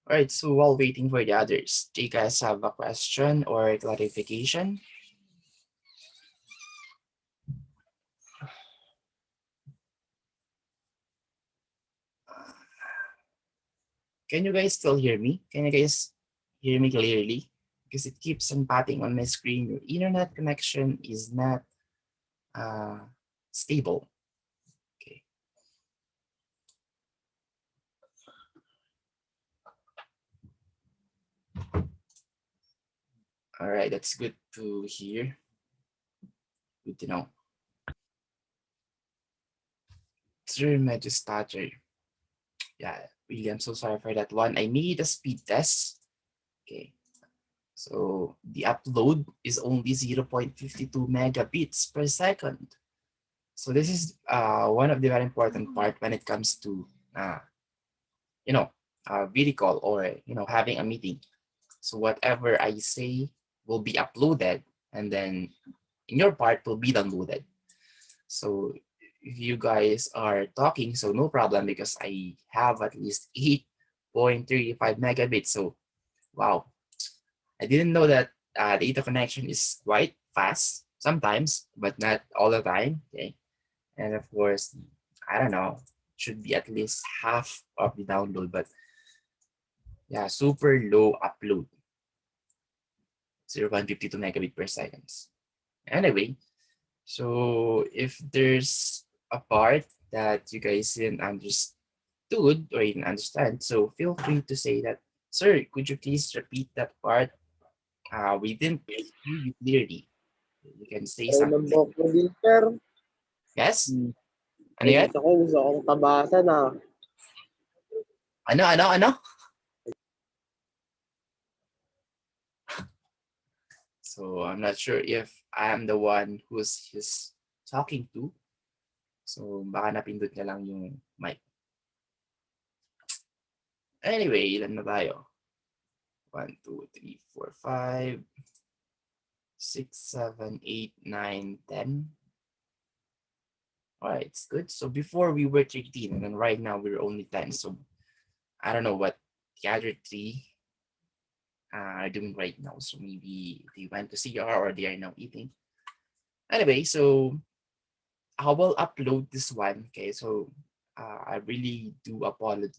All right, so while waiting for the others, do you guys have a question or clarification? Can you guys still hear me? Can you guys hear me clearly? Because it keeps on popping on my screen. Your internet connection is not uh, stable. Okay. All right, that's good to hear. Good to know. Sir, medyo stutter. Yeah, really, I'm so sorry for that one. I made a speed test. Okay. So the upload is only 0.52 megabits per second. So this is one of the very important part when it comes to uh, you know video call or having a meeting. So whatever I say will be uploaded and then in your part will be downloaded. So if you guys are talking, so no problem because I have at least 8.35 megabits. So wow, I didn't know that data connection is quite fast sometimes, but not all the time. Okay. And of course, I don't know, should be at least half of the download, but yeah, super low upload, 0.52 megabit per seconds. Anyway, so if there's a part that you guys didn't understood or didn't understand, so feel free to say that, sir, could you please repeat that part? We didn't hear you clearly. You can say Ayaw something ng like, buhok mo, Dieter. yes? Hmm. Ano yan? Gusto kong tabasan ah. Ano? So I'm not sure if I am the one who's he's talking to. So baka napindot niya lang yung mic. Anyway, ilan na tayo? 1, 2, 3, 4, 5, 6, 7, 8, 9, 10. All right, it's good. So before we were 13 and then right now we're only 10. So I don't know what the other three are doing right now. So maybe they went to CR or they are now eating. Anyway, so I will upload this one. Okay, so I really do apologize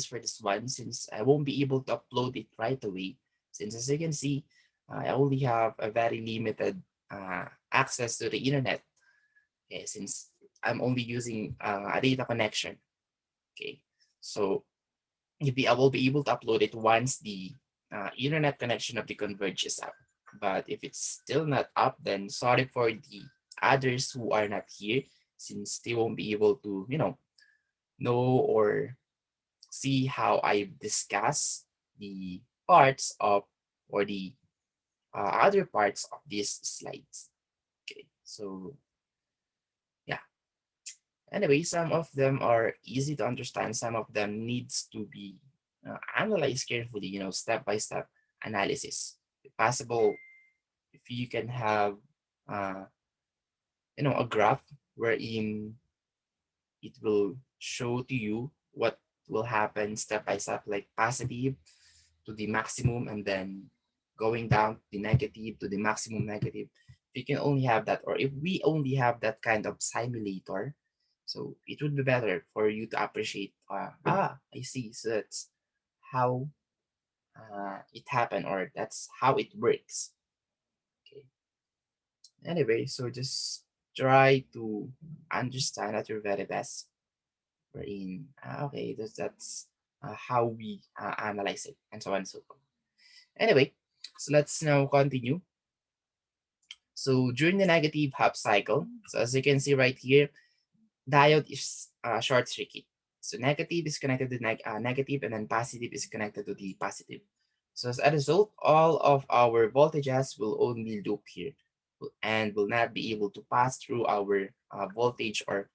for this one since I won't be able to upload it right away. Since as you can see, I only have a very limited access to the internet. Okay, since I'm only using a data connection. Okay, so I will be able to upload it once the internet connection of the Converge is up. But if it's still not up, then sorry for the others who are not here, since they won't be able to, know or see how I discuss the parts of or the other parts of these slides. Okay, so yeah. Anyway, some of them are easy to understand. Some of them needs to be analyzed carefully. Step by step analysis. If possible, if you can have uh, a graph wherein it will show to you what will happen step by step, like positive to the maximum and then going down to the negative to the maximum negative. If you can only have that, or if we only have that kind of simulator, so it would be better for you to appreciate, I see. So that's how it happened, or that's how it works. Okay. Anyway, so just try to understand at your very best. Wherein, okay, that's how we analyze it, and so on and so forth. Anyway, so let's now continue. So during the negative half cycle, so as you can see right here, diode is short circuit. So negative is connected to negative, and then positive is connected to the positive. So as a result, all of our voltages will only loop here and will not be able to pass through our voltage or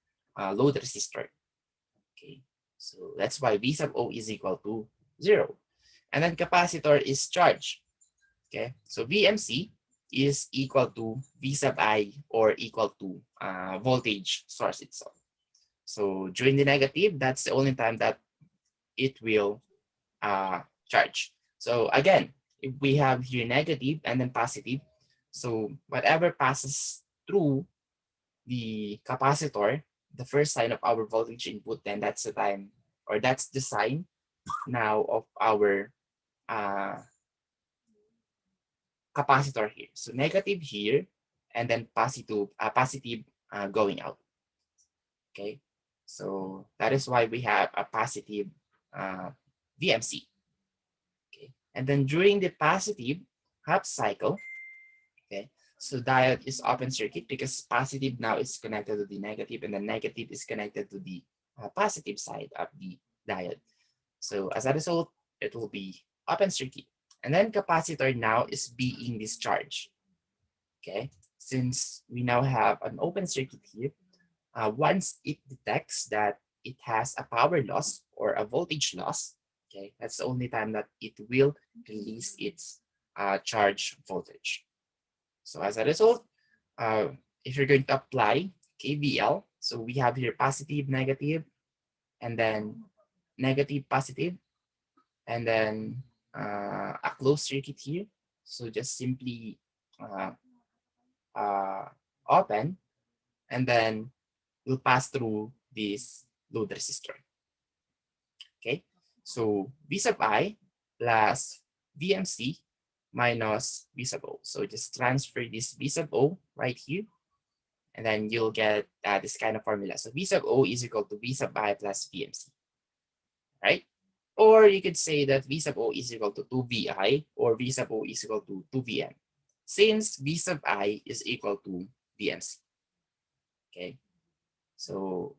load resistor. Okay, so that's why V sub O is equal to 0. And then capacitor is charged. Okay, so VMC is equal to V sub I or equal to voltage source itself. So during the negative, that's the only time that it will charge. So again, if we have here negative and then positive, so whatever passes through the capacitor, the first sign of our voltage input, then that's the time, or that's the sign now of our uh, capacitor here. So negative here, and then positive going out. Okay, so that is why we have a positive VMC. Okay, and then during the positive half cycle, okay, so diode is open circuit because positive now is connected to the negative, and the negative is connected to the positive side of the diode. So as a result, it will be open circuit. And then capacitor now is being discharged. Okay, since we now have an open circuit here, once it detects that it has a power loss or a voltage loss, okay, that's the only time that it will release its charge voltage. So as a result, if you're going to apply KVL, so we have here positive, negative, and then negative, positive, and then a closed circuit here. So just simply uh, uh, open, and then we'll pass through this load resistor. Okay, so V sub I plus VMC minus V sub O. So just transfer this V sub O right here, and then you'll get this kind of formula. So V sub O is equal to V sub I plus VMC, right? Or you could say that V sub O is equal to 2VI, or V sub O is equal to 2VM, since V sub I is equal to VMC. Okay, so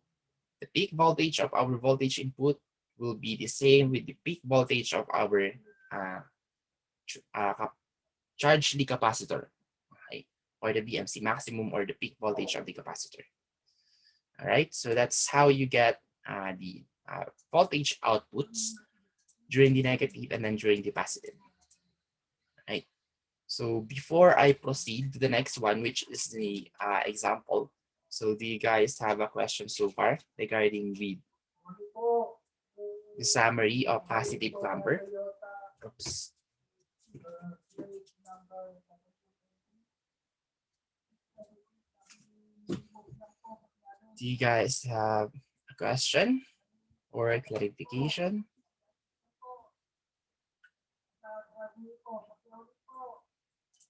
the peak voltage of our voltage input will be the same with the peak voltage of our uh, charge the capacitor, okay? Or the VMC maximum, or the peak voltage of the capacitor. All right, so that's how you get the voltage outputs during the negative and then during the positive. Right. So before I proceed to the next one, which is the example, so do you guys have a question so far regarding the summary of positive clamper? Oops. Do you guys have a question or a clarification?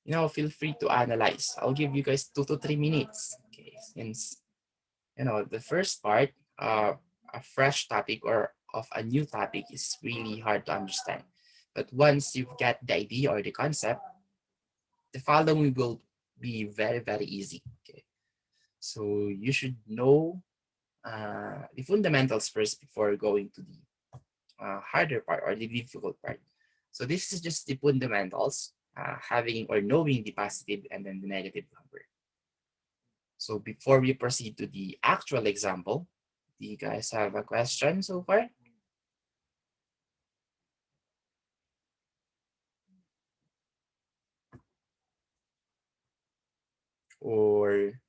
Feel free to analyze. I'll give you guys 2 to 3 minutes. Okay, since the first part, a fresh topic or of a new topic is really hard to understand. But once you've got the idea or the concept, the following will be very, very easy. Okay, so you should know the fundamentals first before going to the harder part or the difficult part. So this is just the fundamentals, having or knowing the positive and then the negative number. So before we proceed to the actual example, do you guys have a question so far? Or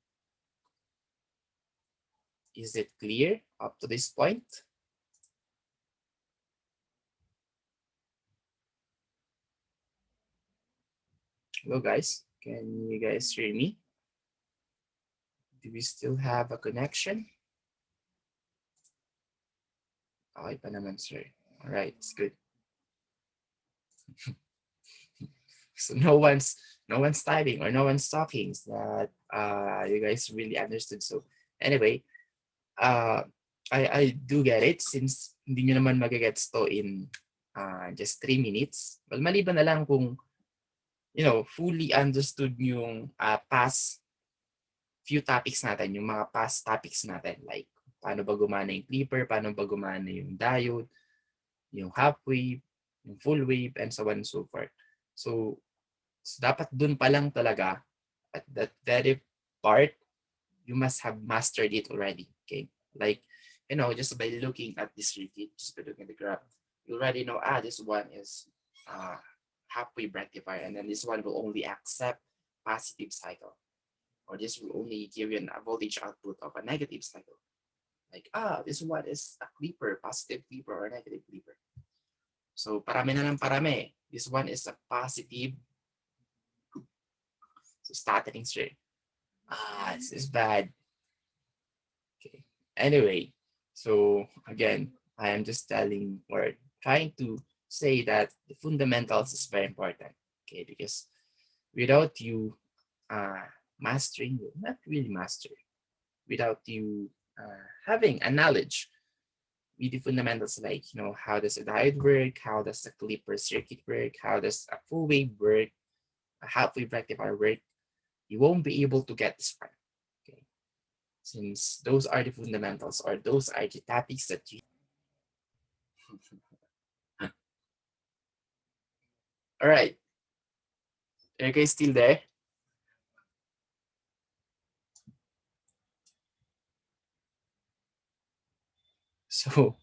is it clear up to this point? Hello guys, can you guys hear me? Do we still have a connection? Okay pa naman, sir. All right, it's good. So no one's typing or no one's talking, so that you guys really understood. So anyway, uh I do get it, since hindi nyo naman magagets to in just 3 minutes. Well, maliban na lang kung fully understood yung past few topics natin, yung mga past topics natin, like paano ba gumana yung clipper, paano ba gumana yung diode, yung half wave, yung full wave, and so on and so forth. So dapat dun pa lang talaga, at that very part, you must have mastered it already. Okay, like just by looking at this circuit, just by looking at the graph, you already know, this one is half wave rectifier, and then this one will only accept positive cycle, or this will only give you a voltage output of a negative cycle. Like, this one is a clipper, positive clipper or negative clipper. So parami na ng parami. This one is a positive. So stuttering, sir. This is bad. Okay. Anyway, so again, I am just telling or trying to say that the fundamentals is very important. Okay, because without you mastering, not really master, without you having a knowledge with the fundamentals like, how does a diode work, how does the clipper circuit work, how does a full wave work, a half wave rectifier work, you won't be able to get this far. Okay, since those are the fundamentals or those are the topics that you. All right, are you guys still there? So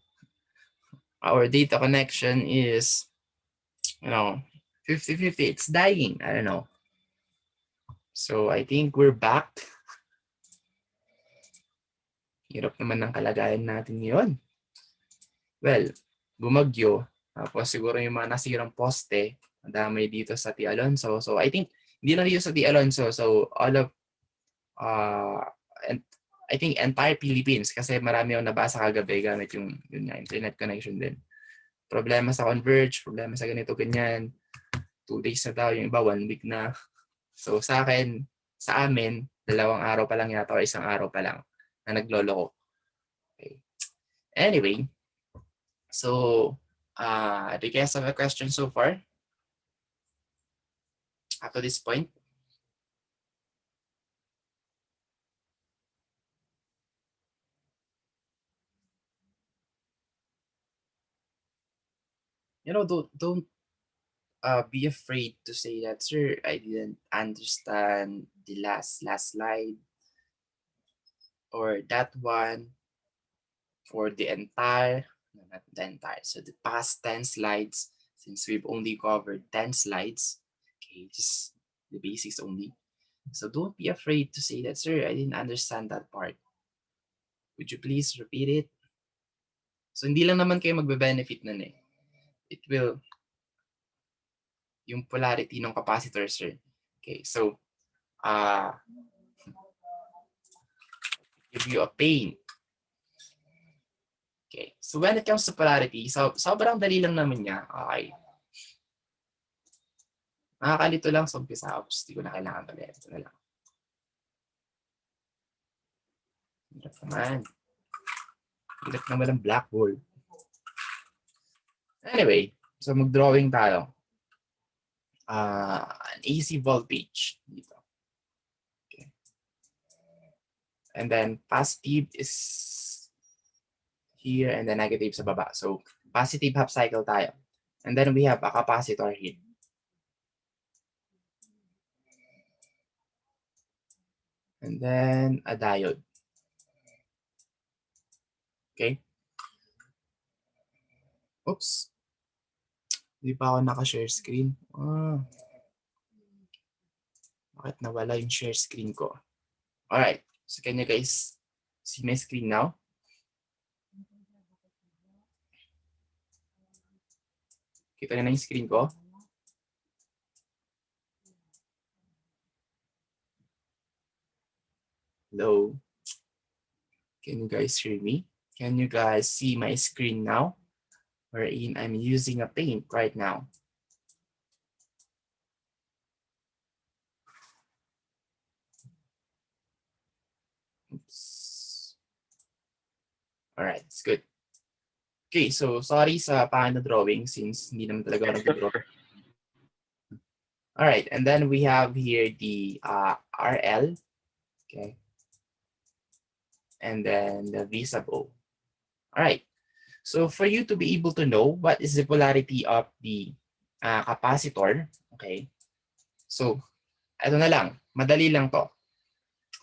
our data connection is, 50-50. It's dying. I don't know. So I think we're back. Hirap naman ng kalagayan natin ngayon. Well, bumagyo. Tapos siguro yung mga nasirang poste, damay dito sa T. Alonso. So I think, hindi na dito sa T. Alonso. So all of, and I think entire Philippines, kasi marami akong nabasa kagabi gamit yung internet connection din. Problema sa Converge, problema sa ganito, ganyan. 2 days na daw, yung iba 1 week na. So sa akin, sa amin, 2 araw pa lang yata o 1 araw pa lang na nagloloko. Okay. Anyway, so do you guys have a question so far? Up to this point? Don't be afraid to say that, sir, I didn't understand the last slide or that one for the entire, no, not the entire, so the past 10 slides, since we've only covered 10 slides, okay, just the basics only. So don't be afraid to say that, sir, I didn't understand that part. Would you please repeat it? So hindi lang naman kayo magbe-benefit nun eh. It will, yung polarity ng capacitor, sir. Okay, so, give you a pain. Okay, so when it comes to polarity, so sobrang dali lang naman niya. Okay. Nakakalito lang sa umpisa. Hindi ko na kailangan ulit. Ito na lang. Hirap naman. Hirap naman ang blackboard. Anyway, so mag-drawing tayo. An AC voltage dito. Okay. And then positive is here and then negative sa baba. So positive half cycle tayo. And then we have a capacitor here. And then a diode. Okay. Oops. Hindi pa ako naka-share screen. Bakit nawala yung share screen ko? Alright. So can you guys see my screen now? Kita niyo na yung screen ko? Hello? Can you guys hear me? Can you guys see my screen now? Wherein I'm using a paint right now. Oops. Alright, it's good. Okay, so sorry sa pangit na drawing since hindi naman talaga ako nag-draw. Alright, and then we have here the RL. Okay. And then the V sub O. Alright. So for you to be able to know what is the polarity of the capacitor, okay? So, ito na lang. Madali lang to.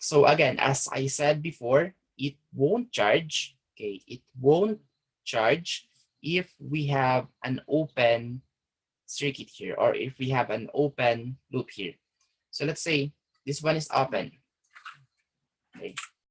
So again, as I said before, it won't charge, okay? It won't charge if we have an open circuit here or if we have an open loop here. So let's say this one is open. Okay.